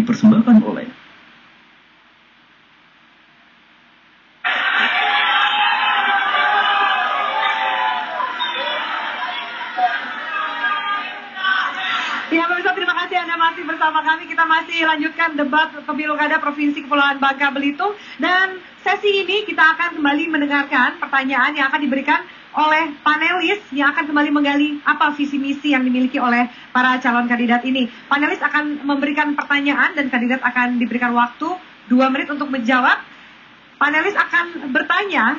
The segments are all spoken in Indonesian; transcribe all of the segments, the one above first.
dipersembahkan oleh Ya, pemirsa, terima kasih Anda masih bersama kami. Kita masih lanjutkan debat pemilu kada Provinsi Kepulauan Bangka Belitung. Dan sesi ini kita akan kembali mendengarkan pertanyaan yang akan diberikan oleh panelis yang akan kembali menggali apa visi misi yang dimiliki oleh para calon kandidat ini. Panelis akan memberikan pertanyaan dan kandidat akan diberikan waktu 2 menit untuk menjawab. Panelis akan bertanya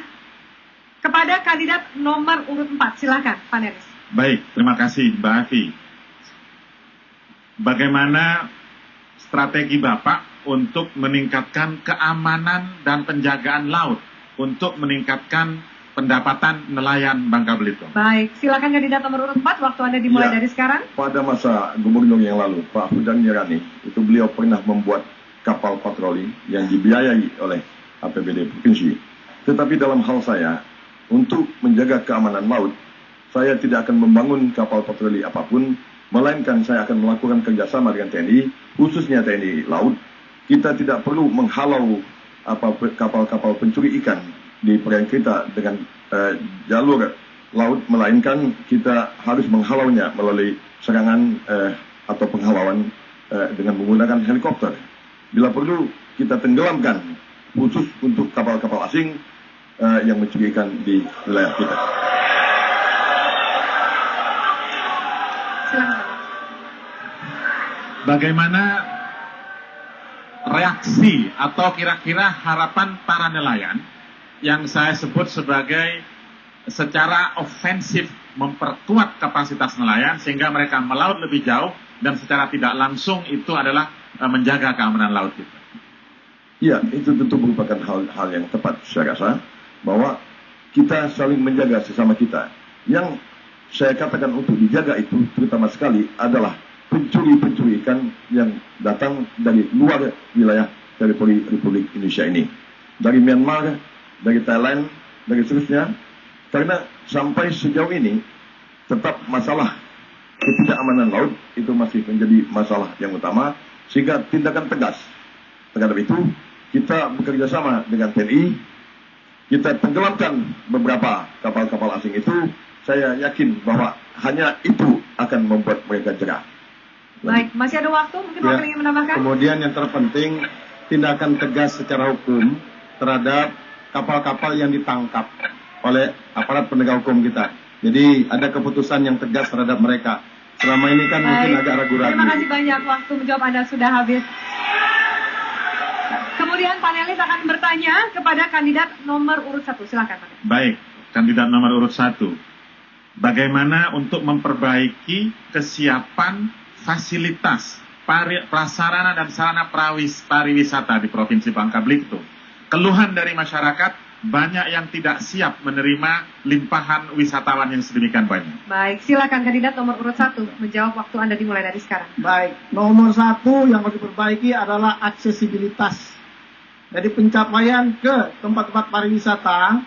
kepada kandidat nomor urut 4. Silakan, panelis. Baik, terima kasih Mbak Afi. Bagaimana strategi Bapak untuk meningkatkan keamanan dan penjagaan laut untuk meningkatkan pendapatan nelayan Bangka Belitung? Baik, silakan kandidat nomor urut 4, waktu Anda dimulai dari sekarang. Pada masa gubernur yang lalu, Pak Hudan Nirani, itu beliau pernah membuat kapal patroli yang dibiayai oleh APBD Provinsi. Tetapi dalam hal saya, untuk menjaga keamanan laut, saya tidak akan membangun kapal patroli apapun, melainkan saya akan melakukan kerjasama dengan TNI, khususnya TNI Laut. Kita tidak perlu menghalau kapal-kapal pencuri ikan di perairan kita dengan jalur laut, melainkan kita harus menghalaunya melalui serangan atau penghalauan dengan menggunakan helikopter. Bila perlu, kita tenggelamkan khusus untuk kapal-kapal asing yang mencuri ikan di wilayah kita. Bagaimana reaksi atau kira-kira harapan para nelayan yang saya sebut sebagai secara ofensif memperkuat kapasitas nelayan sehingga mereka melaut lebih jauh dan secara tidak langsung itu adalah menjaga keamanan laut kita? Ya, itu tentu merupakan hal yang tepat. Saya rasa bahwa kita saling menjaga sesama kita. Yang saya katakan untuk dijaga itu terutama sekali adalah pencuri-pencuri ikan yang datang dari luar wilayah teritori Republik Indonesia ini. Dari Myanmar, dari Thailand, dari seterusnya. Karena sampai sejauh ini tetap masalah ketidakamanan laut itu masih menjadi masalah yang utama. Sehingga tindakan tegas terhadap itu kita bekerja sama dengan TNI. Kita tenggelamkan beberapa kapal-kapal asing itu. Saya yakin bahwa hanya itu akan membuat mereka jerah. Baik, masih ada waktu, mungkin waktu ingin menambahkan? Kemudian yang terpenting, tindakan tegas secara hukum terhadap kapal-kapal yang ditangkap oleh aparat penegak hukum kita. Jadi ada keputusan yang tegas terhadap mereka. Selama ini kan mungkin agak ragu-ragu. Terima kasih banyak, waktu menjawab Anda sudah habis. Kemudian panelis akan bertanya kepada kandidat nomor urut 1. Silakan, Pak. Baik, kandidat nomor urut 1. Bagaimana untuk memperbaiki kesiapan fasilitas prasarana dan sarana pariwisata di Provinsi Bangka Belitung? Keluhan dari masyarakat banyak yang tidak siap menerima limpahan wisatawan yang sedemikian banyak. Baik, silakan kandidat nomor urut 1 menjawab, waktu Anda dimulai dari sekarang. Baik, nomor 1 yang harus diperbaiki adalah aksesibilitas. Jadi pencapaian ke tempat-tempat pariwisata,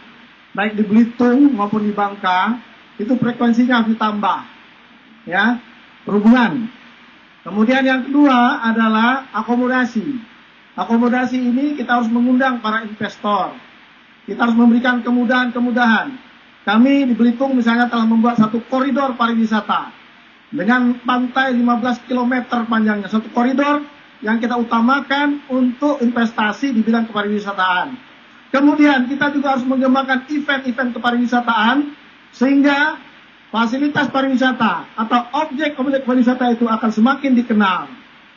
baik di Belitung maupun di Bangka, itu frekuensinya harus ditambah. Ya, perhubungan. Kemudian yang kedua adalah akomodasi. Akomodasi ini kita harus mengundang para investor. Kita harus memberikan kemudahan-kemudahan. Kami di Belitung misalnya telah membuat satu koridor pariwisata dengan pantai 15 km panjangnya. Satu koridor yang kita utamakan untuk investasi di bidang kepariwisataan. Kemudian kita juga harus mengembangkan event-event kepariwisataan sehingga fasilitas pariwisata atau objek-objek pariwisata itu akan semakin dikenal.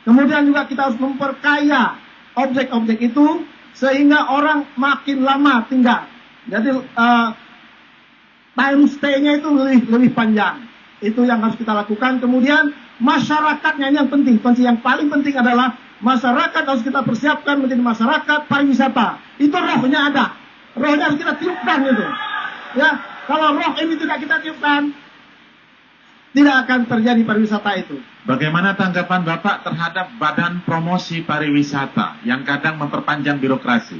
Kemudian juga kita harus memperkaya objek-objek itu sehingga orang makin lama tinggal. Jadi time stay-nya itu lebih panjang. Itu yang harus kita lakukan. Kemudian masyarakatnya yang penting. Kunci yang paling penting adalah masyarakat harus kita persiapkan menjadi masyarakat pariwisata. Itu rohnya ada. Rohnya harus kita tiupkan itu. Ya, kalau roh ini tidak kita tiupkan, tidak akan terjadi pariwisata itu. Bagaimana tanggapan Bapak terhadap Badan Promosi Pariwisata yang kadang memperpanjang birokrasi?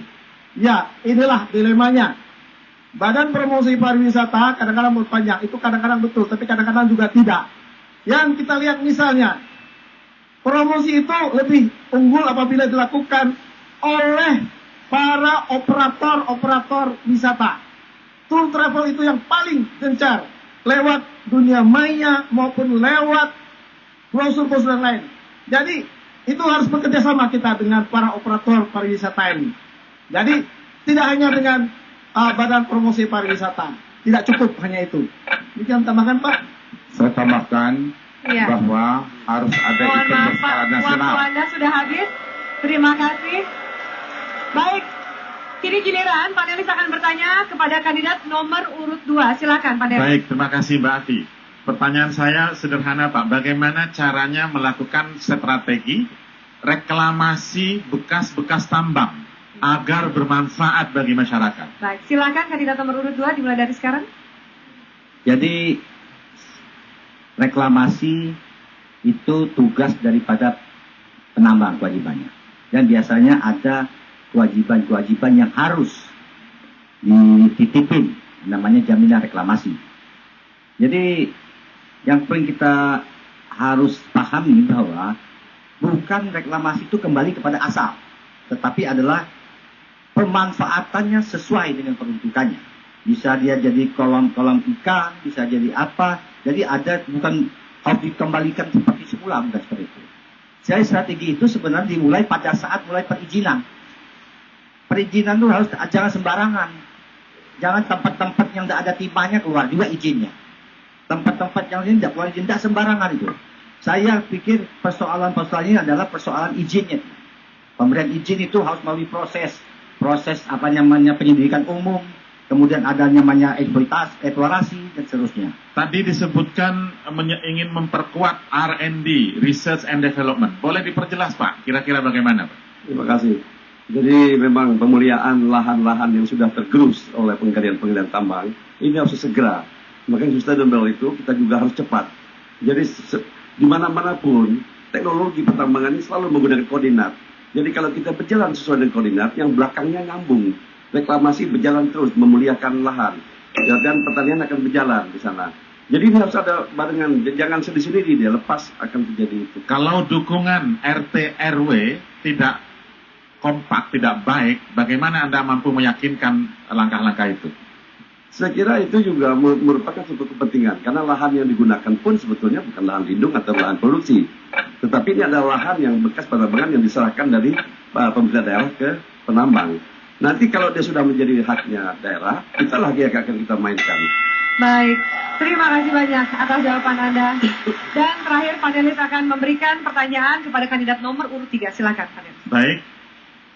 Ya, inilah dilemanya. Badan Promosi Pariwisata kadang-kadang memperpanjang, itu kadang-kadang betul, tapi kadang-kadang juga tidak. Yang kita lihat misalnya, promosi itu lebih unggul apabila dilakukan oleh para operator wisata. Tour travel itu yang paling gencar lewat dunia maya maupun lewat brosur-brosur yang lain. Jadi itu harus bekerja sama kita dengan para operator pariwisata ini. Jadi tidak hanya dengan Badan Promosi Pariwisata, tidak cukup hanya itu. Demikian tambahkan Pak. Saya tambahkan bahwa harus ada Mohon event maaf Pak, berskala waktu nasional. Anda sudah habis. Terima kasih. Baik, kini giliran panelis akan bertanya kepada kandidat nomor urut 2. Silakan panelis. Baik, terima kasih Mbak Afi. Pertanyaan saya sederhana Pak, bagaimana caranya melakukan strategi reklamasi bekas-bekas tambang agar bermanfaat bagi masyarakat? Baik, silakan kandidat nomor urut 2 dimulai dari sekarang. Jadi reklamasi itu tugas daripada penambang kewajibannya. Dan biasanya ada kewajiban-kewajiban yang harus dititipin, namanya jaminan reklamasi. Jadi yang paling kita harus pahami bahwa bukan reklamasi itu kembali kepada asal, tetapi adalah pemanfaatannya sesuai dengan peruntukannya. Bisa dia jadi kolam-kolam ikan, bisa jadi apa. Jadi ada bukan harus dikembalikan seperti semula, bukan seperti itu. Jadi strategi itu sebenarnya dimulai pada saat mulai perizinan. Perizinan itu harus jangan sembarangan. Jangan tempat-tempat yang tidak ada timahnya keluar juga izinnya. Tempat-tempat yang ini tidak keluar izin, tidak sembarangan itu. Saya pikir persoalan-persoalan ini adalah persoalan izinnya. Pemberian izin itu harus melalui proses apa namanya penyelidikan umum, kemudian ada namanya eksplorasi dan seterusnya. Tadi disebutkan ingin memperkuat R&D, Research and Development. Boleh diperjelas Pak, kira-kira bagaimana Pak? Terima kasih. Jadi memang pemuliaan lahan-lahan yang sudah tergerus oleh penggalian tambang, ini harus segera. Makanya sustainable itu kita juga harus cepat. Jadi di mana-mana pun teknologi pertambangan ini selalu menggunakan koordinat. Jadi kalau kita berjalan sesuai dengan koordinat, yang belakangnya nyambung. Reklamasi berjalan terus, memuliakan lahan. Dan pertanian akan berjalan di sana. Jadi ini harus ada barengan, jangan sedih sendiri dia, lepas akan terjadi itu. Kalau dukungan RT RW tidak kompak, tidak baik, bagaimana Anda mampu meyakinkan langkah-langkah itu? Saya kira itu juga merupakan suatu kepentingan. Karena lahan yang digunakan pun sebetulnya bukan lahan lindung atau lahan produksi. Tetapi ini adalah lahan yang bekas penambangan yang diserahkan dari pemerintah daerah ke penambang. Nanti kalau dia sudah menjadi haknya daerah, kita lagi yang akan kita mainkan. Baik, terima kasih banyak atas jawaban Anda. Dan terakhir panelis akan memberikan pertanyaan kepada kandidat nomor urut 3. Silakan panelis. Baik,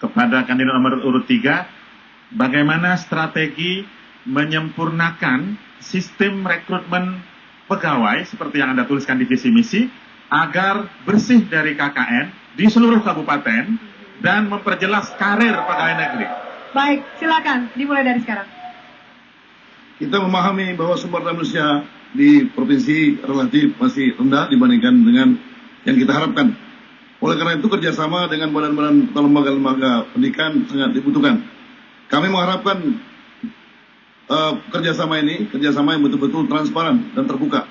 kepada kandidat nomor urut 3, bagaimana strategi menyempurnakan sistem rekrutmen pegawai seperti yang Anda tuliskan di visi misi agar bersih dari KKN di seluruh kabupaten dan memperjelas karir pegawai negeri? Baik, silakan dimulai dari sekarang. Kita memahami bahwa sumber daya manusia di provinsi relatif masih rendah dibandingkan dengan yang kita harapkan. Oleh karena itu kerjasama dengan badan-badan atau lembaga-lembaga pendidikan sangat dibutuhkan. Kami mengharapkan kerjasama yang betul-betul transparan dan terbuka.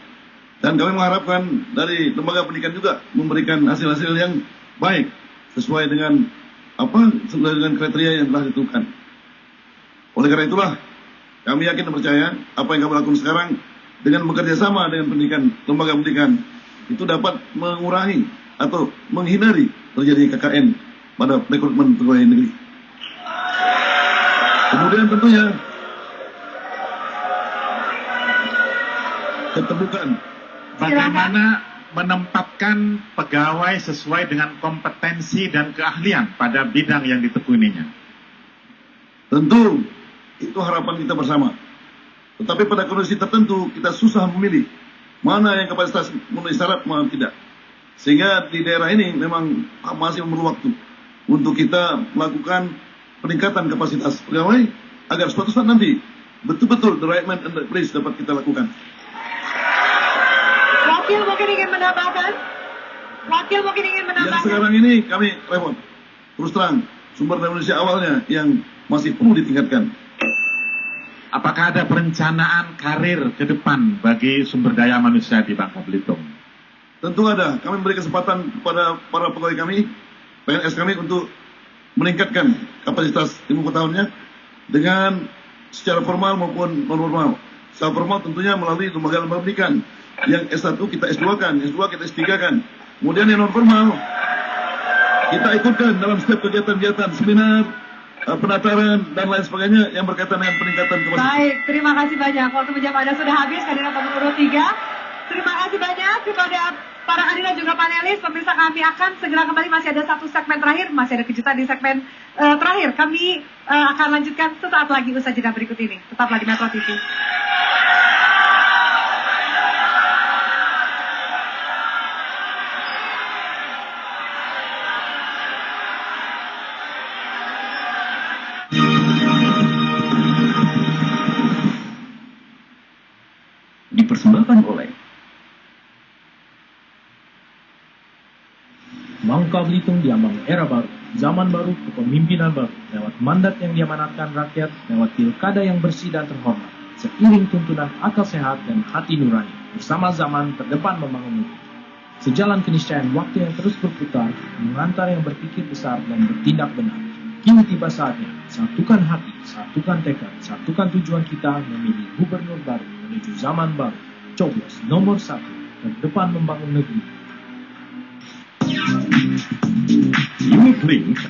Dan kami mengharapkan dari lembaga pendidikan juga memberikan hasil-hasil yang baik sesuai dengan kriteria yang telah ditentukan. Oleh karena itulah kami yakin dan percaya apa yang kami lakukan sekarang dengan bekerja sama dengan lembaga pendidikan itu dapat mengurangi atau menghindari terjadi KKN pada rekrutmen pegawai negeri. Kemudian tentunya keterbukaan. Bagaimana menempatkan pegawai sesuai dengan kompetensi dan keahlian pada bidang yang ditekuninya? Tentu itu harapan kita bersama. Tetapi pada kondisi tertentu kita susah memilih mana yang kapasitas memenuhi syarat, mana tidak. Sehingga di daerah ini memang masih memerlukan waktu untuk kita melakukan peningkatan kapasitas pegawai agar suatu saat nanti betul-betul the right man and the place dapat kita lakukan. Wakil mungkin ingin menambahkan? Yang sekarang ini kami repot. Terus terang, sumber daya manusia awalnya yang masih perlu ditingkatkan. Apakah ada perencanaan karir ke depan bagi sumber daya manusia di Bangka Belitung? Tentu ada. Kami memberi kesempatan kepada para pegawai kami, PNS kami untuk meningkatkan kapasitas ilmu pengetahuannya dengan secara formal maupun non formal. Secara formal tentunya melalui lembaga-lembaga pendidikan. Yang S1 kita S2-kan, S2 kita S3-kan. Kemudian yang non formal kita ikutkan dalam setiap kegiatan-kegiatan, seminar, penataran dan lain sebagainya yang berkaitan dengan peningkatan kapasitas. Baik, terima kasih banyak. Waktu menjawab Anda sudah habis, kandidat nomor urut 3. Terima kasih banyak kepada para kandidat juga panelis. Pemirsa, kami akan segera kembali, masih ada satu segmen terakhir, masih ada kejutan di segmen terakhir. Kami akan lanjutkan sesaat lagi usaha jeda berikut ini. Tetaplah di Metro TV. Dipersembahkan oleh Bangka Belitung diambang era baru, zaman baru, kepemimpinan baru, lewat mandat yang diamanatkan rakyat, lewat pilkada yang bersih dan terhormat, seiring tuntunan akal sehat dan hati nurani, bersama zaman terdepan membangun negeri. Sejalan keniscayaan waktu yang terus berputar, mengantar yang berpikir besar dan bertindak benar. Kini tiba saatnya, satukan hati, satukan tekad, satukan tujuan kita memilih gubernur baru menuju zaman baru. Coblos nomor 1, terdepan membangun negeri. Unit Link